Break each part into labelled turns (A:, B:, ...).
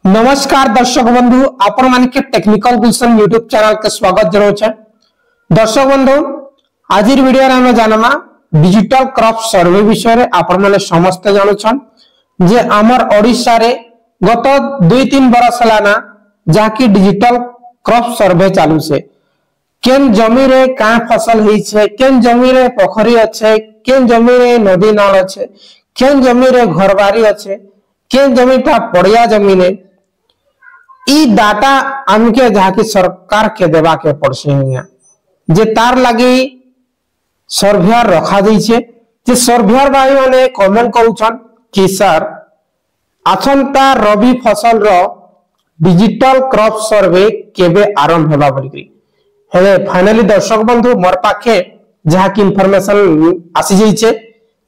A: नमस्कार दर्शक बंधु आपण मानके टेक्निकल गुलशन यूट्यूब चैनल के स्वागत जनाऊे। दर्शक बंधु आज वीडियो रे जानमा डिजिटल क्रॉप सर्वे विषय रे आपण माने समस्त जानुछन जे हमर ओडिसा रे गत 2-3 बरस लाना जाकी डिजिटल क्रॉप सर्वे चालू से केन जमी रे का फसल होई छे, केन जमी रे पोखरी अच्छे, केन जमी रे नदी नाल अच्छे, केन जमी रे घरबारी अच्छे, केन जमी ता पड़िया जमीन है ई डाटा हमके जहाँ सरकार के देवा के पड़से जे तार लगी सर्वेयर रखा दीछे जे सर्वेयर भाई माने कमेंट करूछन कि सर आछंता रबी फसल रो डिजिटल क्रॉप सर्वे केबे आरंभ हेबा बोली हेले फाइनली दर्शक बंधु मोर पाखे जहाँ की इंफॉर्मेशन आसी जाइछे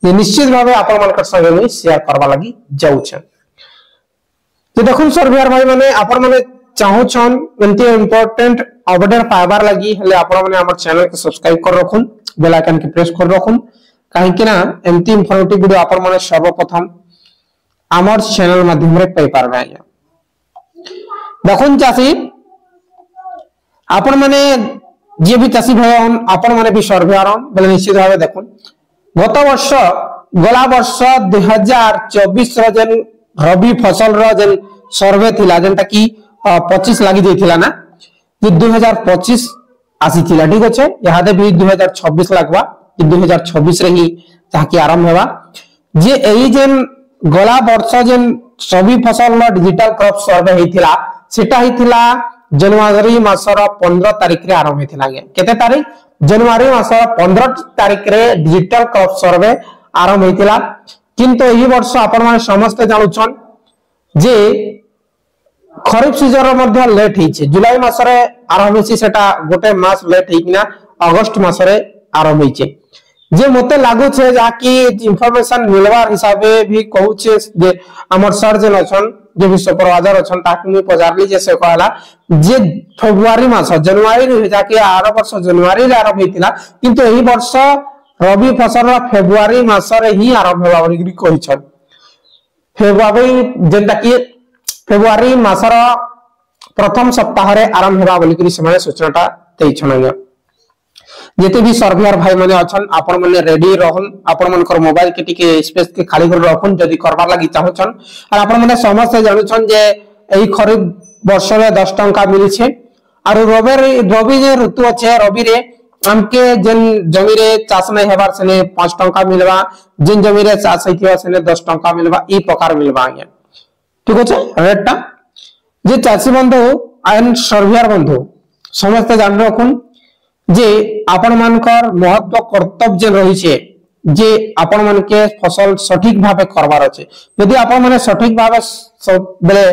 A: जे निश्चित भावे आपण मानकर संगे में शेयर करबा लगी जाउछन। तो देखुन सर्वेयर भाई माने आपण माने चाहूछन एंती इंपोर्टेंट अपडेट पाइबार लगी हेले आपण माने हमर चैनल के सब्सक्राइब कर रखुन, बेल आइकन के प्रेस कर रखुन काहे कि ना एंती इंफॉर्मेटिव वीडियो आपण माने सर्वप्रथम हमर चैनल माध्यम रे पाइ पारबे। देखुन चासी आपण माने जे भी चासी भाई आपण माने भी सर्वेयर बेले निश्चित भावे देखुन गत वर्ष गला वर्ष 2024 रो जेन रबी फसल रो जेन सर्वे थिला जेनटा की 25 लागि देथिला ना जे 2025 आसी थिला ठीक अछि यहादे भी 2026 लागबा कि 2026 रे ही ताकि आरंभ हेबा जे एई जेन गला वर्ष जेन रबी फसल रो डिजिटल क्रॉप सर्वे हेथिला सेटा हेथिला जनवरी मासर 15 तारिख रे आरंभ हेथिला केते तारिख जनवरी मासर 15 तारिख रे डिजिटल क्रॉप सर्वे आरंभ हेथिला किंतु एही वर्ष आपण माने समस्त जानुछन जे खरीफ सीजन रो मध्य लेट हिचे जुलाई मासरे आरंभ हिचे सेटा गोटे मास लेट हिना अगस्त मासरे आरंभ हिचे जे मते लागु छे जाकी इंफॉर्मेशन मिलवार हिसाबे भी कहू छे जे हमर सर जे नछन जे भी सुपरवाइजर अछन ताकि मी पजारली जे से कहला जे फरवरी मास जनवरी रे जाकी आरो वर्ष जनवरी रे आरंभ हितिला किंतु एही वर्ष रबी फसल फेब्रुआरी मासरे ही आरंभ हेबा बोली कहि छन। फेब्रुआरी जेंटा कि फेब्रुआरी मासर प्रथम सप्ताह रे आरंभ हेबा बोली करी समय सूचनाटा देइ छन। जेते भी सर्वेयर भाई माने अछन आपण माने रेडी रहन आपण मनकर मोबाइल के टिके स्पेस के खाली कर रखुन जदी करबार लागि चाहछन और आपण माने समस्त जानुछन जे एही खरीफ वर्ष रे 10 टंका मिली छे और रबी जे ऋतु अछि रबी रे हमके जन जमी रे चाष नै हेबार सने 5 टंका मिलबा जिन जमी रे चाष हेथिबा सने 10 टंका मिलबा ई प्रकार मिलबा आगे ठीक अछि। रेटटा जे चाषी बंधु एंड सर्वेयर बंधु समस्त जान रखुन जे आपण मानकर महत्व कर्तव्य जे रही छे जे आपण मन के फसल सठिक भाबे करबार अछि यदि आपण माने सठिक भाबे बेले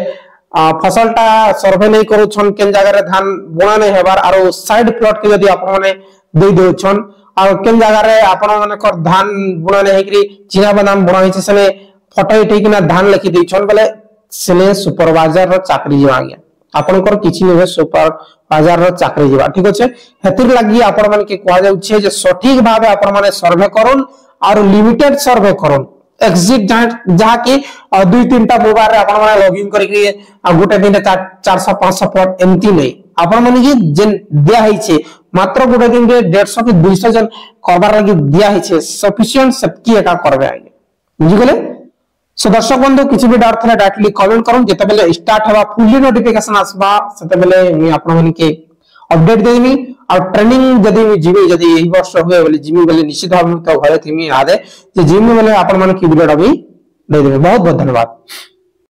A: फसलटा सर्वे नै करू छन केन जगह रे धान बुना नै हेबार आरो साइड प्लॉट के यदि आपण माने दे दो छन और केन जगह रे आपण माने कर धान बुना नै हेकरी चिना बादाम बुना हिचे सने फोटो इठै किना धान लिखि दै छन बेले सने सुपरवाइजर रो चाकरी जिवा गया आपण कर किछि नै सुपरवाइजर रो चाकरी जिवा ठीक अछि। हेतिर लागि आपण माने के कहै जाउ छे जे सठिक भाबे आपण माने सर्वे करून और लिमिटेड सर्वे करून एग्जिट जहा की 2-3 टा मोबाइल रे आपण माने लॉगिन करि के गोटे दिन 400-500 प्लॉट एमती नै आपण माने की जेन दिया है छे मात्र गोटे दिन रे 150 की 200 जन करबार लागि दिया है छे सफिशिएंट सबकी एका करबे आगे बुझि गेले। सो दर्शक बंधु किछि भी डाउट थले डायरेक्टली कमेंट करूं जेते बेले स्टार्ट हेबा फुल्ली नोटिफिकेशन आसबा सेते बेले मी आपण माने के अपडेट देमी और ट्रेनिंग जदी मी जिमी जदी एही वर्ष होय बोले जिमी बोले निश्चित भाव तो घरे थिमी आदे जे जिमी बोले आपण माने की वीडियो भी दे देबे। बहुत बहुत धन्यवाद।